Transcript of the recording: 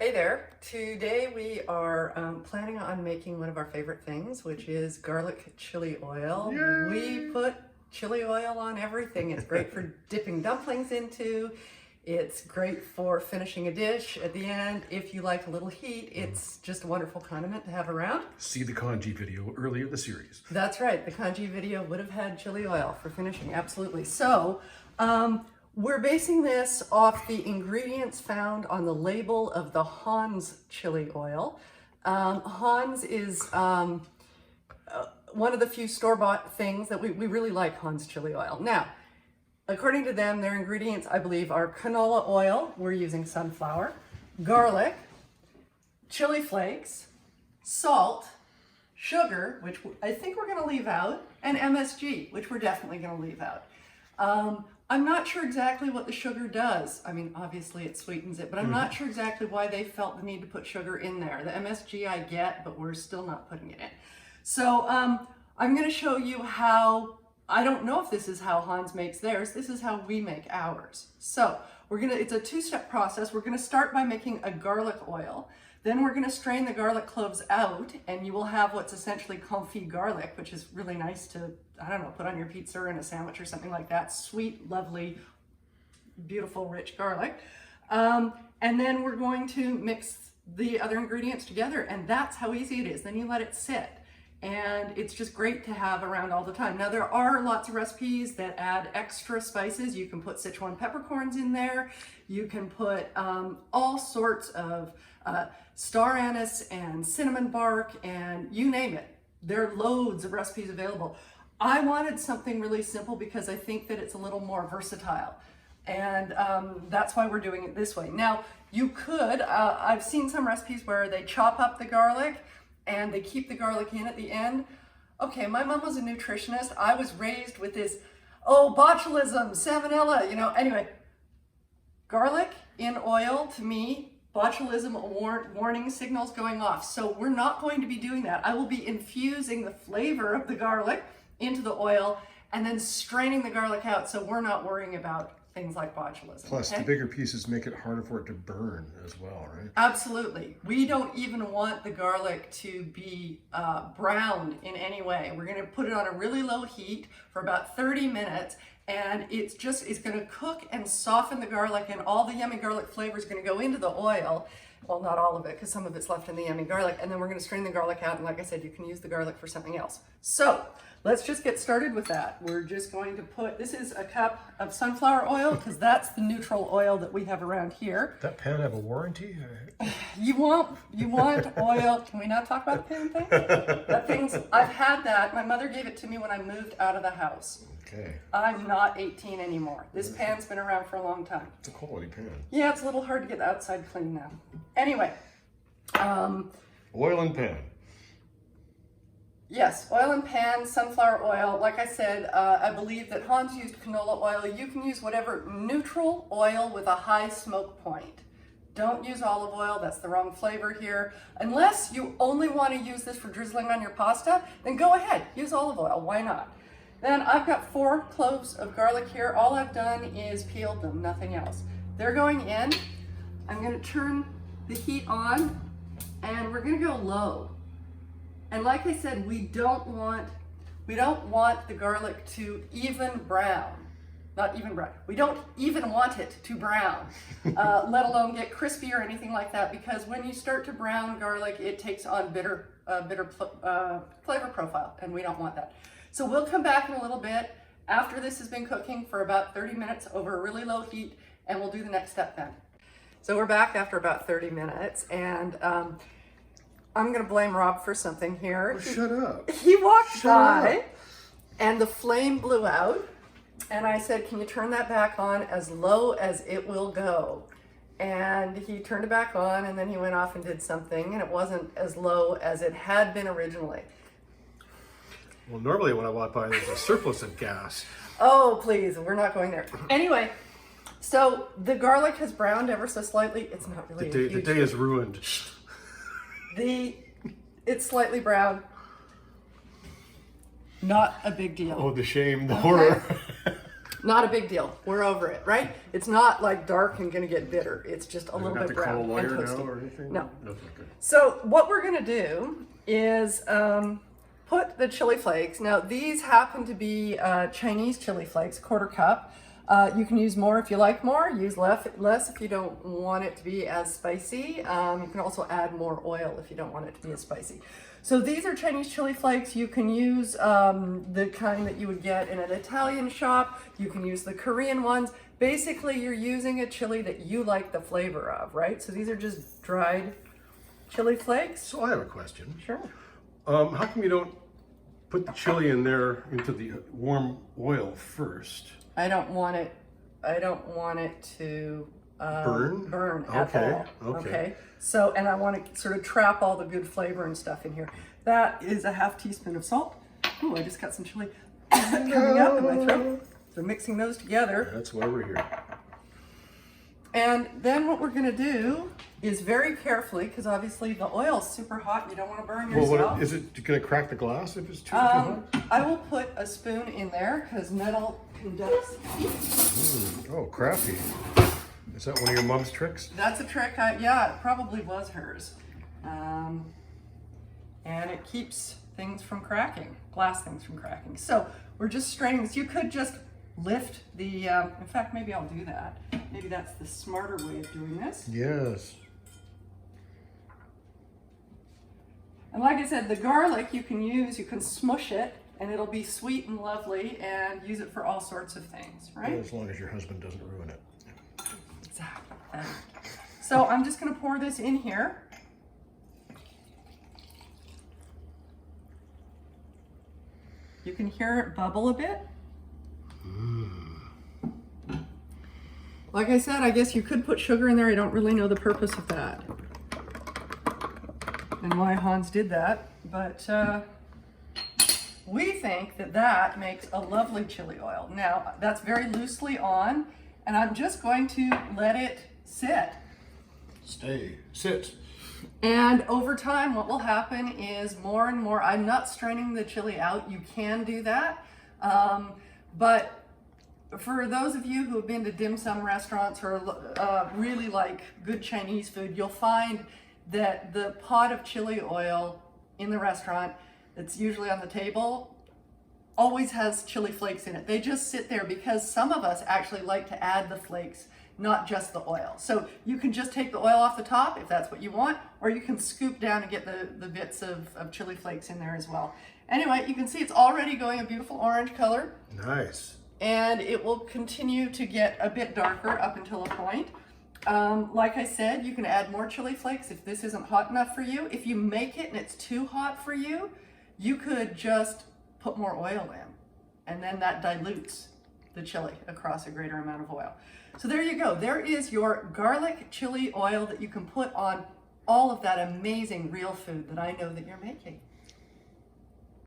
Hey there. Today we are planning on making one of our favorite things, which is garlic chili oil. Yay! We put chili oil on everything. It's great for dipping dumplings into. It's great for finishing a dish at the end. If you like a little heat, it's just a wonderful condiment to have around. See the kanji video earlier in the series. That's right. The kanji video would have had chili oil for finishing. Absolutely. So, we're basing this off the ingredients found on the label of the Hans chili oil. Hans is one of the few store-bought things that we really like Hans chili oil. Now, according to them, their ingredients, I believe, are canola oil, we're using sunflower, garlic, chili flakes, salt, sugar, which I think we're going to leave out, and MSG, which we're definitely going to leave out. I'm not sure exactly what the sugar does. I mean, obviously it sweetens it, but I'm not sure exactly why they felt the need to put sugar in there. The MSG I get, but we're still not putting it in. So I'm going to show you how, I don't know if this is how Hans makes theirs. This is how we make ours. So it's a two-step process. We're going to start by making a garlic oil. Then we're going to strain the garlic cloves out, and you will have what's essentially confit garlic, which is really nice to, I don't know, put on your pizza or in a sandwich or something like that. Sweet, lovely, beautiful, rich garlic. And then we're going to mix the other ingredients together, and that's how easy it is. Then you let it sit. And it's just great to have around all the time. Now, there are lots of recipes that add extra spices. You can put Sichuan peppercorns in there. You can put all sorts of star anise and cinnamon bark, and you name it. There are loads of recipes available. I wanted something really simple because I think that it's a little more versatile. And that's why we're doing it this way. Now, you could, I've seen some recipes where they chop up the garlic and they keep the garlic in at the end. Okay, my mom was a nutritionist. I was raised with this, botulism, salmonella, anyway. Garlic in oil, to me, botulism warning signals going off. So we're not going to be doing that. I will be infusing the flavor of the garlic into the oil and then straining the garlic out, so we're not worrying about things like botulism. Plus, the bigger pieces make it harder for it to burn as well, right? Absolutely. We don't even want the garlic to be browned in any way. We're going to put it on a really low heat for about 30 minutes, and it's going to cook and soften the garlic, and all the yummy garlic flavor is going to go into the oil. Well, not all of it, because some of it's left in the yummy garlic, and then we're going to strain the garlic out, and like I said, you can use the garlic for something else. So let's just get started with that. We're just going to put, this is a cup of sunflower oil, because that's the neutral oil that we have around here. That pan have a warranty? You want oil. Can we not talk about the pan thing? That thing's, I've had that. My mother gave it to me when I moved out of the house. Okay. I'm not 18 anymore. This pan's been around for a long time. It's a quality pan. Yeah, it's a little hard to get the outside clean now. Anyway. Oil and pan. Yes, oil and pan, sunflower oil. Like I said, I believe that Hans used canola oil. You can use whatever neutral oil with a high smoke point. Don't use olive oil, that's the wrong flavor here. Unless you only want to use this for drizzling on your pasta, then go ahead, use olive oil, why not? Then I've got 4 cloves of garlic here. All I've done is peeled them, nothing else. They're going in. I'm going to turn the heat on, and we're going to go low. And like I said, we don't want the garlic to even brown. Not even brown. We don't even want it to brown, let alone get crispy or anything like that, because when you start to brown garlic, it takes on bitter flavor profile, and we don't want that. So we'll come back in a little bit after this has been cooking for about 30 minutes over a really low heat, and we'll do the next step then. So we're back after about 30 minutes, and I'm going to blame Rob for something here. Oh, shut up. He walked by, and the flame blew out, and I said, can you turn that back on as low as it will go? And he turned it back on, and then he went off and did something, and it wasn't as low as it had been originally. Well, normally when I walk by, there's a surplus of gas. Oh, please, we're not going there. Anyway, so the garlic has browned ever so slightly. It's not really The day is ruined. It's slightly brown. Not a big deal. Oh, the shame, the horror. Not a big deal. We're over it, right? It's not like dark and gonna get bitter. It's just a little Have bit to call a brown and lawyer now toasty. or anything? No. Okay. So what we're gonna do is put the chili flakes. Now these happen to be Chinese chili flakes, 1/4 cup. You can use more if you like more. Use less if you don't want it to be as spicy. You can also add more oil if you don't want it to be as spicy. So these are Chinese chili flakes. You can use the kind that you would get in an Italian shop. You can use the Korean ones. Basically, you're using a chili that you like the flavor of, right? So these are just dried chili flakes. So I have a question. Sure. How come you don't put the chili in there into the warm oil first? I don't want it to burn at Okay, all. okay. So, and I want to sort of trap all the good flavor and stuff in here. That is a 1/2 teaspoon of salt. Ooh, I just got some chili coming up in my throat. So mixing those together. That's why we're here. And then what we're gonna do is very carefully, because obviously the oil's super hot, you don't want to burn Well, yourself. is it going to crack the glass if it's too hot? I will put a spoon in there because metal conducts heat. Oh, crafty. Is that one of your mom's tricks? That's a trick. Yeah, it probably was hers. And it keeps things from cracking, glass things from cracking. So we're just straining this. You could just lift the, in fact, maybe I'll do that. Maybe that's the smarter way of doing this. Yes. And like I said, the garlic you can smush it and it'll be sweet and lovely and use it for all sorts of things, right? As long as your husband doesn't ruin it. Exactly. So I'm just going to pour this in here. You can hear it bubble a bit. Like I said, I guess you could put sugar in there. I don't really know the purpose of that and why Hans did that, but we think that that makes a lovely chili oil. Now, that's very loosely on, and I'm just going to let it sit. Sit. And over time, what will happen is more and more, I'm not straining the chili out. You can do that. But for those of you who have been to dim sum restaurants or really like good Chinese food, you'll find that the pot of chili oil in the restaurant that's usually on the table always has chili flakes in it. They just sit there because some of us actually like to add the flakes, not just the oil. So you can just take the oil off the top if that's what you want, or you can scoop down and get the bits of chili flakes in there as well. Anyway, you can see it's already going a beautiful orange color. Nice. And it will continue to get a bit darker up until a point. Like I said, you can add more chili flakes if this isn't hot enough for you. If you make it and it's too hot for you, you could just put more oil in, and then that dilutes the chili across a greater amount of oil. So there you go. There is your garlic chili oil that you can put on all of that amazing real food that I know that you're making.